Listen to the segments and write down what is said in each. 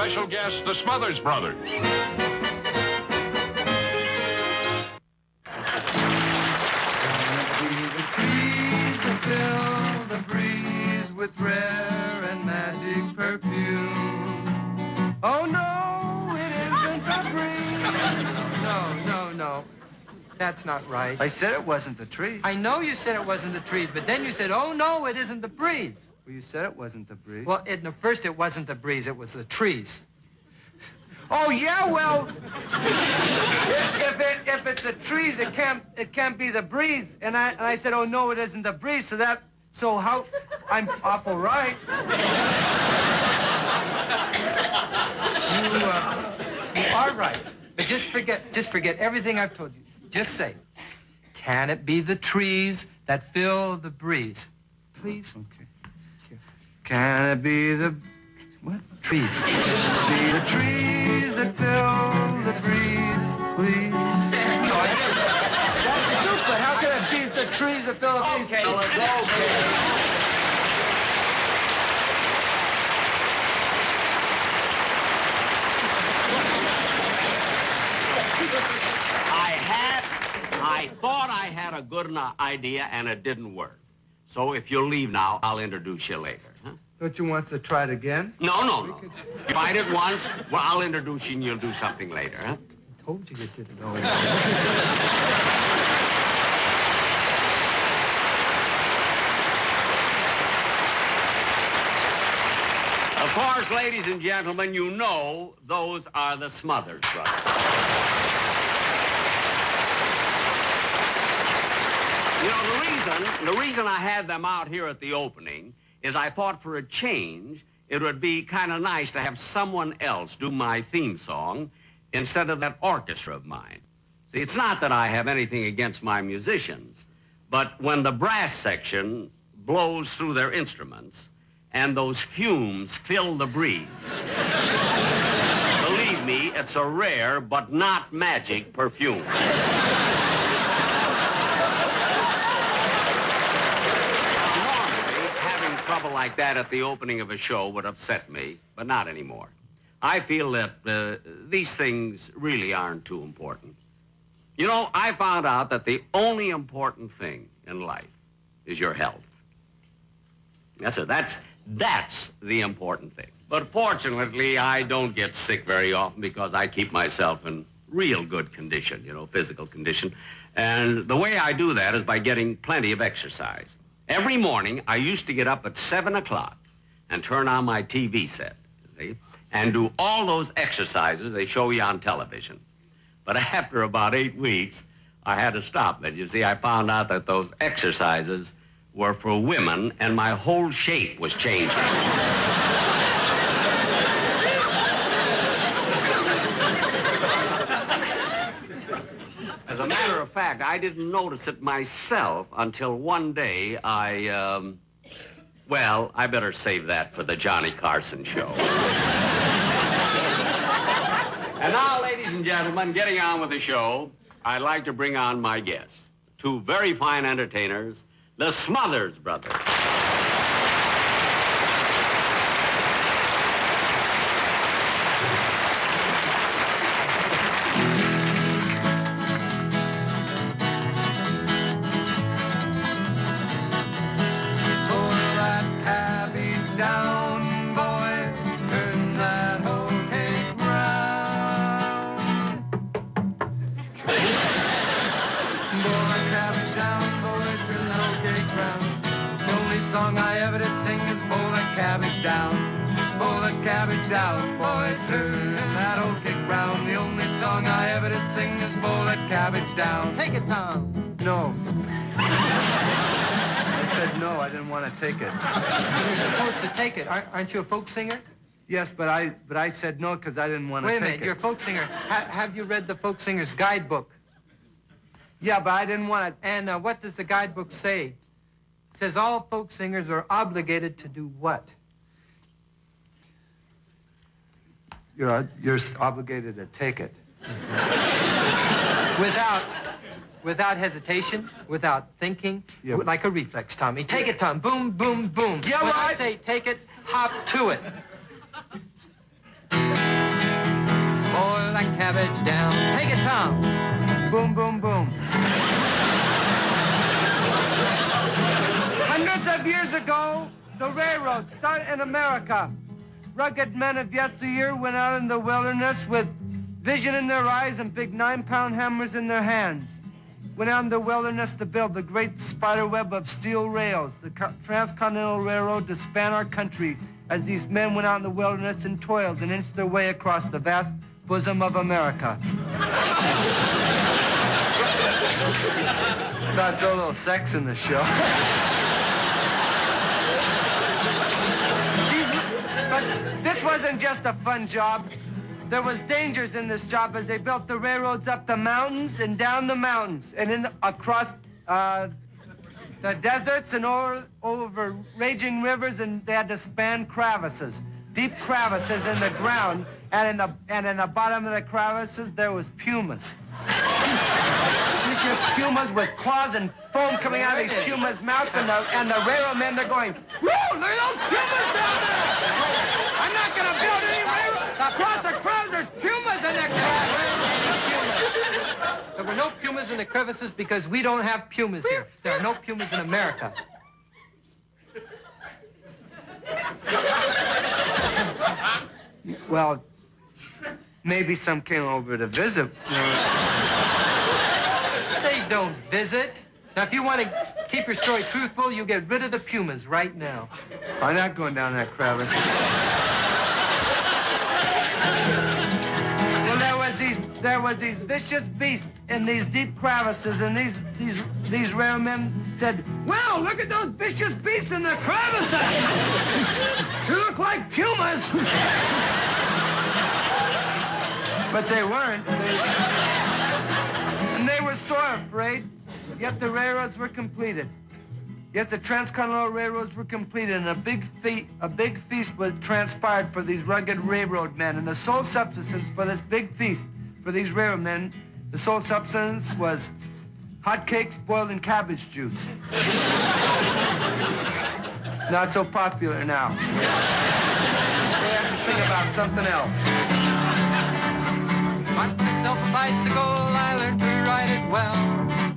special guests, the Smothers Brothers. Fill the breeze with rare and magic perfume. Oh no, it isn't the breeze. No. That's not right. I said it wasn't the trees. I know you said it wasn't the trees, but then you said, oh no, it isn't the breeze. Well, you said it wasn't the breeze. Well, first it wasn't the breeze, it was the trees. Oh yeah, well, if it's the trees, it can't be the breeze. And I said, oh no, it isn't the breeze. So how? I'm awful right. You are right, but just forget everything I've told you. Just say, can it be the trees that fill the breeze? Please. Okay. Can it be the what? Trees. Can it be the trees that fill the breeze, please? No, that's stupid. How can it be the trees that fill the breeze? Okay, fellas, okay. I thought I had a good idea, and it didn't work. So if you'll leave now, I'll introduce you later. Huh? Don't you want to try it again? No. You tried it once, well, I'll introduce you, and you'll do something later, huh? I told you didn't know it. Of course, ladies and gentlemen, you know those are the Smothers Brothers. You know, the reason I had them out here at the opening is I thought for a change, it would be kind of nice to have someone else do my theme song instead of that orchestra of mine. See, it's not that I have anything against my musicians, but when the brass section blows through their instruments and those fumes fill the breeze, believe me, it's a rare but not magic perfume. Trouble like that at the opening of a show would upset me, but not anymore. I feel that these things really aren't too important. You know, I found out that the only important thing in life is your health. Yes, sir, that's the important thing. But fortunately, I don't get sick very often because I keep myself in real good condition, you know, physical condition. And the way I do that is by getting plenty of exercise. Every morning, I used to get up at 7 o'clock and turn on my TV set, see, and do all those exercises they show you on television. But after about 8 weeks, I had to stop that. You see, I found out that those exercises were for women, and my whole shape was changing. As a matter of fact, I didn't notice it myself until one day well, I better save that for the Johnny Carson show. And now, ladies and gentlemen, getting on with the show, I'd like to bring on my guests, two very fine entertainers, the Smothers Brothers. Down, boy, turn that old kick round. The only song I ever did sing is Pull That Cabbage Down. Take it, Tom. No. I said no, I didn't want to take it. You're supposed to take it. Aren't you a folk singer? Yes, but I said no because I didn't want to take it. Wait a minute, you're a folk singer. Have you read the folk singer's guidebook? Yeah, but I didn't want to. And what does the guidebook say? It says all folk singers are obligated to do what? You're obligated to take it. Without hesitation, without thinking, yeah. Like a reflex, Tommy. Take it, Tom. Boom, boom, boom. Yeah, when well, I say take it, hop to it. that cabbage down. Take it, Tom. Boom, boom, boom. Hundreds of years ago, the railroad started in America. Rugged men of yesteryear went out in the wilderness with vision in their eyes and big 9-pound hammers in their hands. Went out in the wilderness to build the great spider web of steel rails, the transcontinental railroad to span our country as these men went out in the wilderness and toiled and inched their way across the vast bosom of America. Thought throw a little sex in the show. But this wasn't just a fun job. There was dangers in this job as they built the railroads up the mountains and down the mountains and across the deserts and over raging rivers, and they had to span crevices, deep crevices in the ground, and in the bottom of the crevices there was pumas. These just pumas with claws and foam coming out of these pumas' mouths, and the railroad men, they're going, whoa, look at those pumas down there! I'm not gonna build any railroad across the crowd. There's pumas in the crevices. There were no pumas in the crevices because we don't have pumas here. There are no pumas in America. Well, maybe some came over to visit. They don't visit. Now, if you want to keep your story truthful, you get rid of the pumas right now. I'm not going down that crevice. Well, there was these vicious beasts in these deep crevices, and these railmen said, well, look at those vicious beasts in the crevices. They look like pumas. But they weren't. And they were sore afraid, yet the railroads were completed. Yes, the transcontinental railroads were completed, and a big feast was transpired for these rugged railroad men. And the sole subsistence for this big feast for these railroad men, the sole substance was hot cakes boiled in cabbage juice. It's not so popular now. They have to sing about something else. Bought myself a bicycle, I learned to ride it well.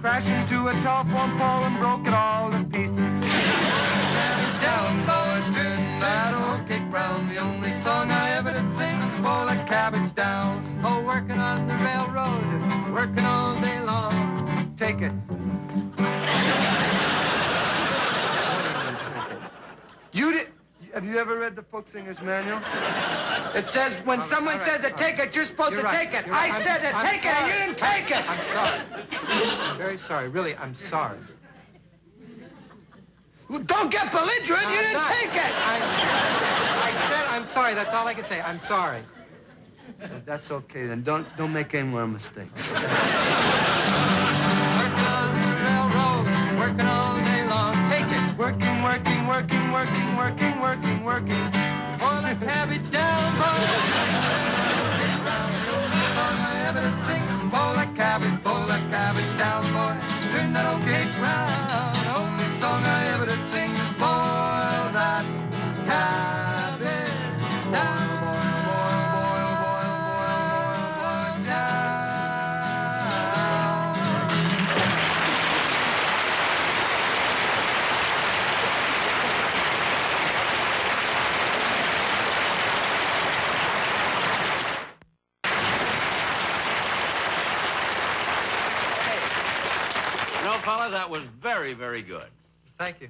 Crashed into a telephone pole and broke it all to pieces. Cabbage down, boys, turn that old cake round. The only song I ever did sing was boil that cabbage down. Oh, working on the railroad, working all day long. Take it. Have you ever read the Folk Singer's Manual? It says when someone says it, take it, you're supposed to take it. I said it, take it, and you didn't take it. I'm sorry. I'm very sorry. Really, I'm sorry. Well, don't get belligerent. You didn't take it. I said I'm sorry. That's all I can say. I'm sorry. That's okay then. Don't make any more mistakes. Working on the railroad, working all day long. Take it. Working. Boil that cabbage down, boil that cabbage. Boil that cabbage down, boy. Turn that old cake round. Only song I ever did sing is boil that cabbage down. Fellas, that was very, very good. Thank you.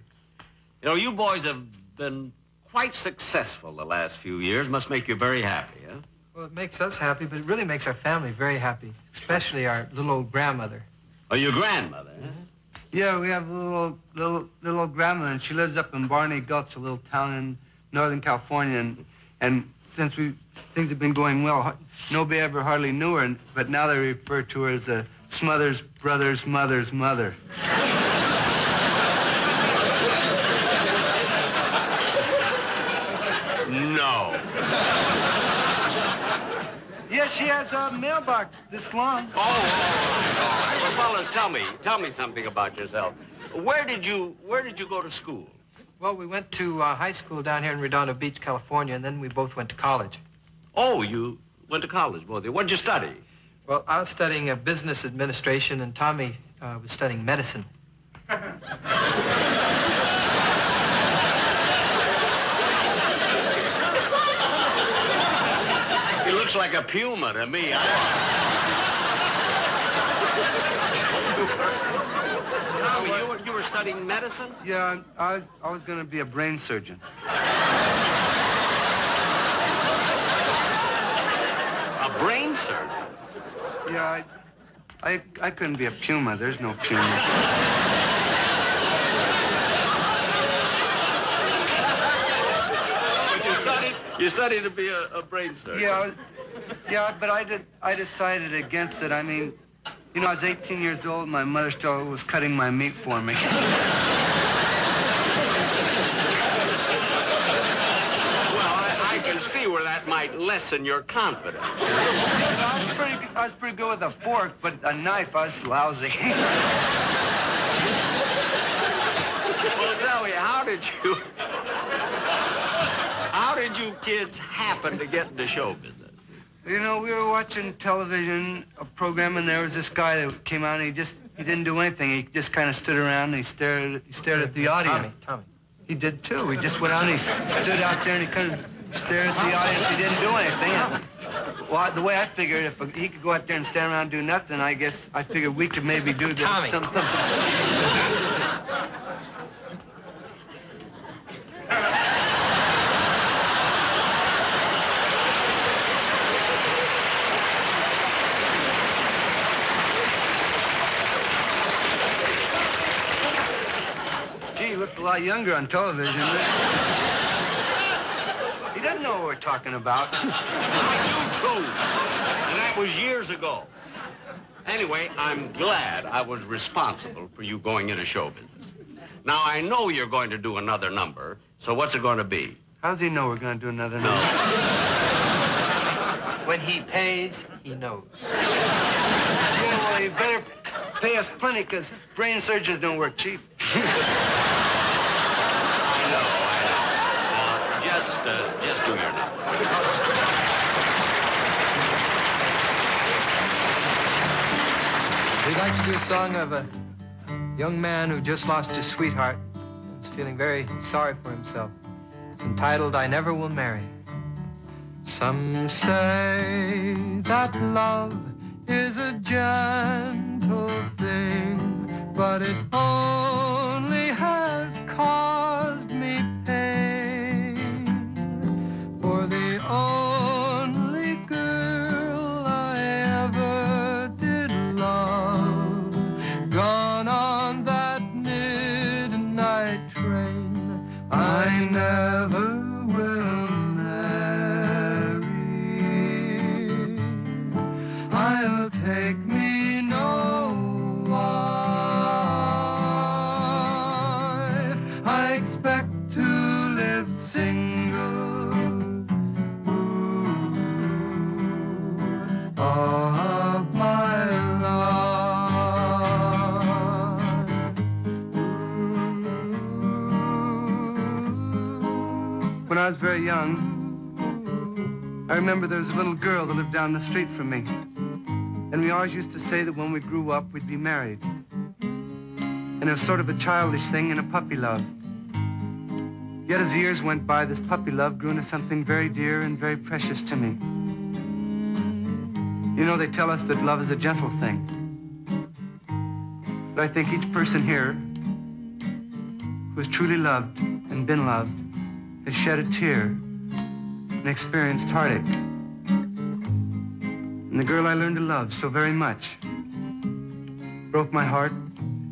You know, you boys have been quite successful the last few years. Must make you very happy, huh? Well, it makes us happy, but it really makes our family very happy, especially our little old grandmother. Oh, your grandmother, huh? Yeah, we have a little grandmother, and she lives up in Barney Gulch, a little town in Northern California, and since things have been going well, nobody ever hardly knew her, but now they refer to her as the Smother Brothers' mother's mother. No. Yes, she has a mailbox this long. Oh, all right. Well, fellas, tell me something about yourself. Where did you go to school? Well, we went to high school down here in Redondo Beach, California, and then we both went to college. Oh, went to college, both of you. What'd you study? Well, I was studying business administration, and Tommy was studying medicine. He looks like a puma to me. Tommy, you were studying medicine? Yeah, I was going to be a brain surgeon. A brain surgeon? Yeah, I couldn't be a puma. There's no puma. But you studied to be a brain surgeon. Yeah, but I decided against it. I mean, you know, I was 18 years old. My mother still was cutting my meat for me. I can see where that might lessen your confidence. I was pretty good with a fork, but a knife, I was lousy. Well, tell me, how did you kids happen to get into show business? You know, we were watching television, a program, and there was this guy that came out, and he didn't do anything. He just kind of stood around, and he stared at the audience. Tommy. He did, too. He just went out, and he stood out there, and he kind of stared at the audience. He didn't do anything. Well, the way I figured, if he could go out there and stand around and do nothing, I guess I figured we could maybe do something. Gee, he looked a lot younger on television. He doesn't know what we're talking about. I do, too. And that was years ago. Anyway, I'm glad I was responsible for you going into show business. Now, I know you're going to do another number, so what's it going to be? How does he know we're going to do another number? When he pays, he knows. Yeah, well, you better pay us plenty, because brain surgeons don't work cheap. I know. Just do your number. We'd like to do a song of a young man who just lost his sweetheart and is feeling very sorry for himself. It's entitled, I Never Will Marry. Some say that love is a gentle thing, but it only has caused me pain. For the only girl I ever did love, gone on that midnight train, I never will marry. I'll take me no wife. I expect to live single of my life. When I was very young, I remember there was a little girl that lived down the street from me. And we always used to say that when we grew up, we'd be married. And it was sort of a childish thing and a puppy love. Yet as the years went by, this puppy love grew into something very dear and very precious to me. You know, they tell us that love is a gentle thing. But I think each person here who has truly loved and been loved has shed a tear and experienced heartache. And the girl I learned to love so very much broke my heart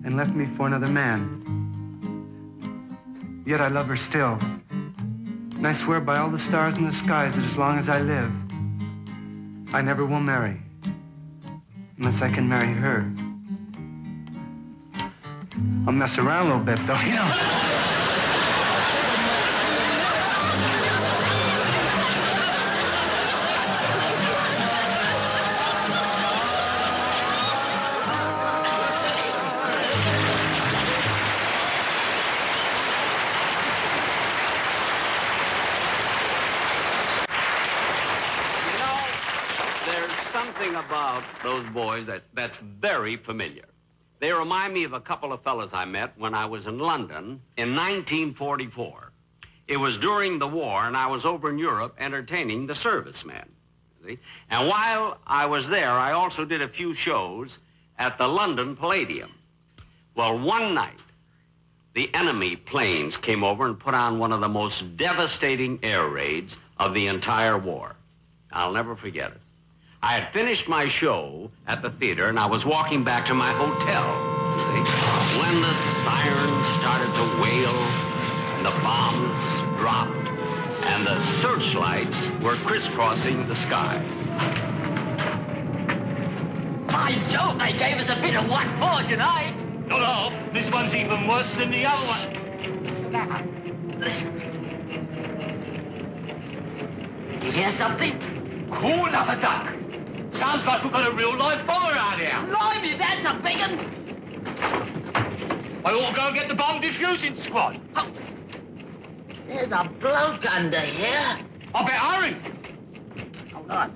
and left me for another man. Yet I love her still. And I swear by all the stars in the skies that as long as I live, I never will marry unless I can marry her. I'll mess around a little bit, though, you know. something about those boys that's very familiar. They remind me of a couple of fellas I met when I was in London in 1944. It was during the war, and I was over in Europe entertaining the servicemen. See? And while I was there, I also did a few shows at the London Palladium. Well, one night, the enemy planes came over and put on one of the most devastating air raids of the entire war. I'll never forget it. I had finished my show at the theater, and I was walking back to my hotel, see, when the sirens started to wail, and the bombs dropped, and the searchlights were crisscrossing the sky. By Jove, they gave us a bit of what for tonight. Not half. This one's even worse than the other one. Listen. Do you hear something? Cool another duck. Sounds like we've got a real live bomber out here. Blimey, that's a big one. I ought to go and get the bomb diffusing squad. Oh. There's a bloke under here. I better hurry. Hold on.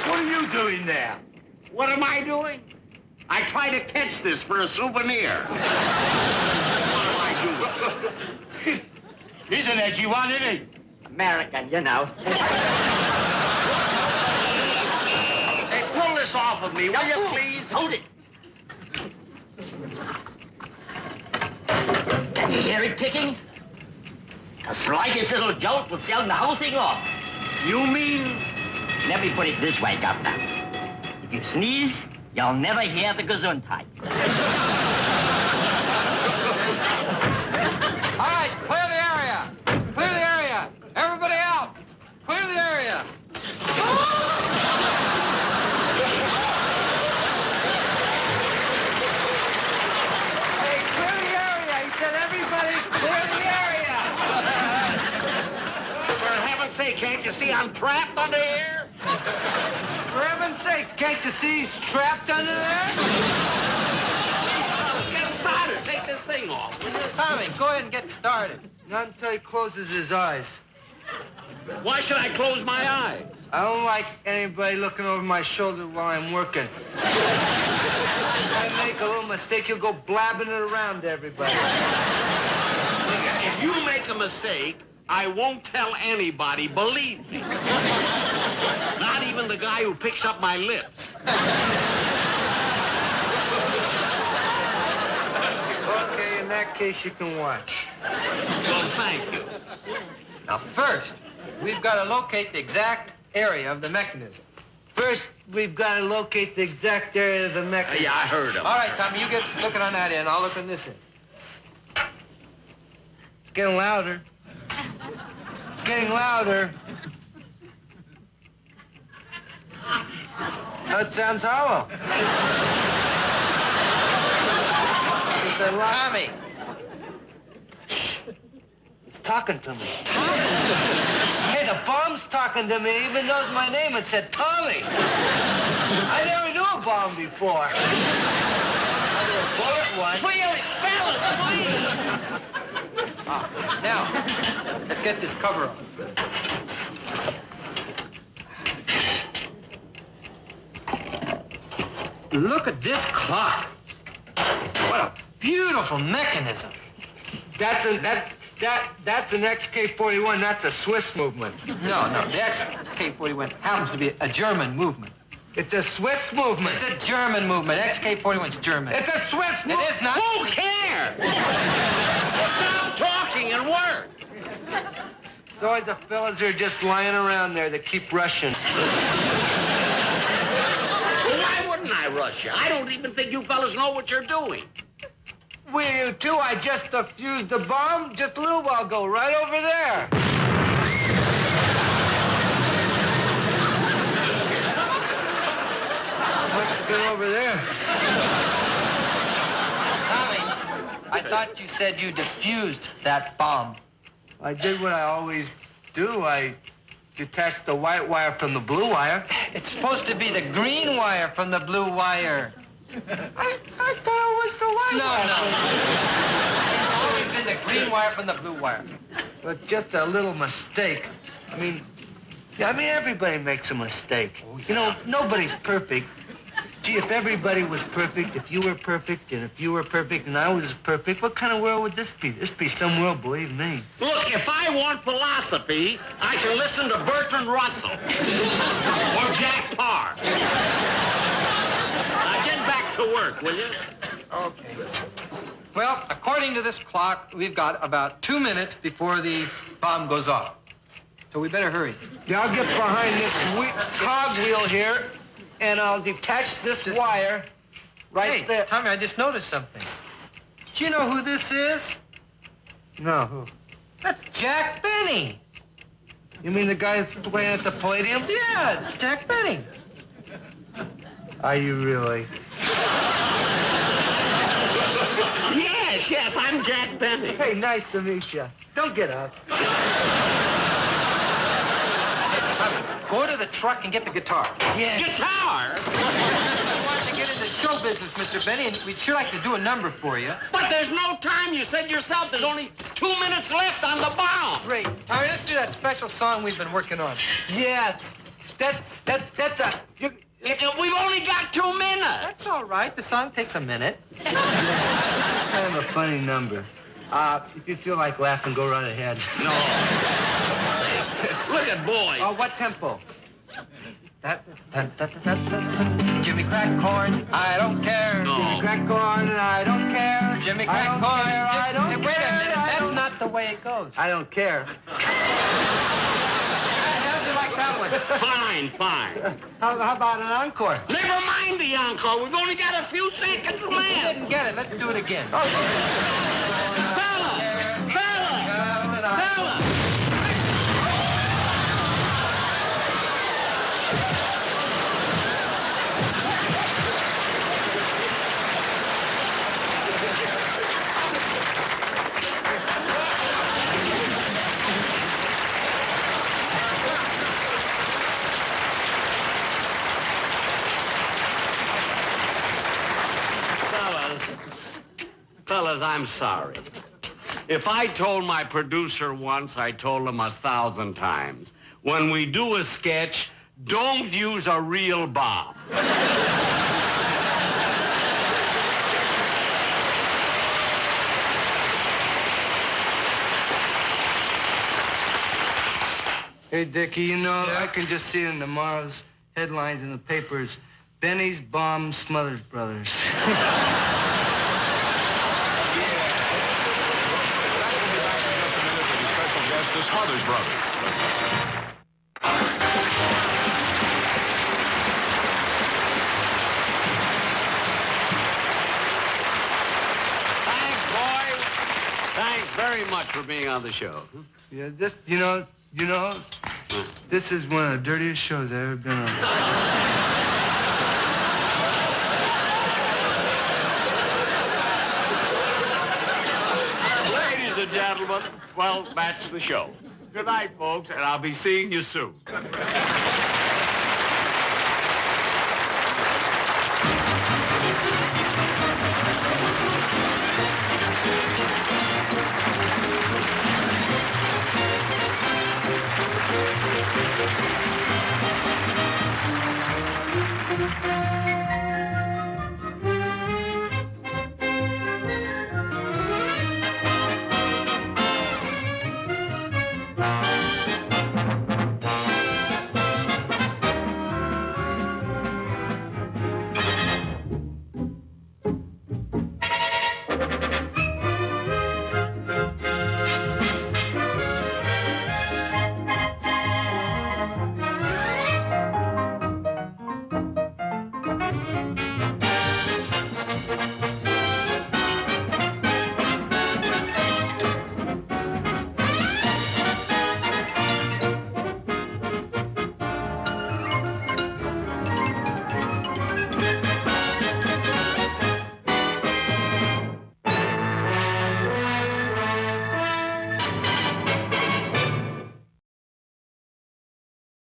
What are you doing there? What am I doing? I try to catch this for a souvenir. What am I doing? He's an edgy one, isn't he? American, you know. Hey, pull this off of me, will you, please? Hold it. Can you hear it ticking? The slightest little jolt will sound the whole thing off. You mean? Let me put it this way, Governor. If you sneeze, you'll never hear the Gesundheit. All right, clear the area. Clear the area. Everybody out. Clear the area. Hey, clear the area. He said, everybody, clear the area. For heaven's sake, can't you see I'm trapped under here? For heaven's sakes, can't you see he's trapped under there? Get started. Take this thing off. Tommy, go ahead and get started. Not until he closes his eyes. Why should I close my eyes? I don't like anybody looking over my shoulder while I'm working. If I make a little mistake, you'll go blabbing it around to everybody. If you make a mistake, I won't tell anybody, believe me. Not even the guy who picks up my lips. Okay, in that case, you can watch. Well, thank you. Now, first, we've got to locate the exact area of the mechanism. First, we've got to locate the exact area of the mechanism. Yeah, I heard him. All right, Tommy, you get looking on that end. I'll look on this end. It's getting louder. It's getting louder. That sounds hollow. It's a lot. Tommy. It's talking to me. Hey, the bomb's talking to me. It even knows my name. It said Tommy. I never knew a bomb before. I knew a bullet one. Clear it, fellas, please! Now, let's get this cover off. Look at this clock. What a beautiful mechanism. That's an XK-41. That's a Swiss movement. No, the XK-41 happens to be a German movement. It's a Swiss movement. It's a German movement. XK-41's German. It's a Swiss It movement. is not. Who cares? Stop talking and work. There's always the fellas who are just lying around there that keep rushing. Well, why wouldn't I rush you? I don't even think you fellas know what you're doing. Will you too? I just defused the bomb just a little while ago, right over there. Must have been over there. Tommy, I thought you said you defused that bomb. I did what I always do. I detach the white wire from the blue wire. It's supposed to be the green wire from the blue wire. I thought it was the white wire. It's always been the green wire from the blue wire. But just a little mistake. I mean, everybody makes a mistake. Oh, yeah. You know, nobody's perfect. Gee, if everybody was perfect, if you were perfect, and if you were perfect, and I was perfect, what kind of world would this be? This be some world, believe me. Look, if I want philosophy, I can listen to Bertrand Russell or Jack Parr. Now get back to work, will you? Okay. Well, according to this clock, we've got about 2 minutes before the bomb goes off. So we better hurry. Yeah, I'll get behind this cogwheel here, and I'll detach this wire right there. Tommy, I just noticed something. Do you know who this is? No, who? That's Jack Benny. You mean the guy that's playing at the Palladium? Yeah, it's Jack Benny. Are you really? Yes, I'm Jack Benny. Hey, nice to meet you. Don't get up. Go to the truck and get the guitar. Yeah. Guitar? We want to get into show business, Mr. Benny, and we'd sure like to do a number for you. But there's no time. You said yourself there's only 2 minutes left on the bomb. Great. Tommy, let's do that special song we've been working on. Yeah, that's a... We've only got 2 minutes. That's all right. The song takes a minute. It's kind of a funny number. If you feel like laughing, go right ahead. No. Look at boys. Oh, what tempo? Jimmy Crack Corn, I don't care. No. Jimmy Crack Corn, and I don't care. Jimmy Crack Corn, I don't care. Wait a minute, that's not the way it goes. I don't care. How'd you like that one? Fine. How about an encore? Never mind the encore. We've only got a few seconds You left. didn't get it. Let's do it again. Fella! Fellas, I'm sorry. If I told my producer once, I told him 1,000 times. When we do a sketch, don't use a real bomb. Hey, Dickie, you know, I can just see it in tomorrow's headlines in the papers. Benny's bomb Smothers Brothers. The Smothers Brothers. Thanks, boys. Thanks very much for being on the show. Yeah, this, you know, this is one of the dirtiest shows I've ever been on. Ladies and gentlemen, well, that's the show. Good night, folks, and I'll be seeing you soon.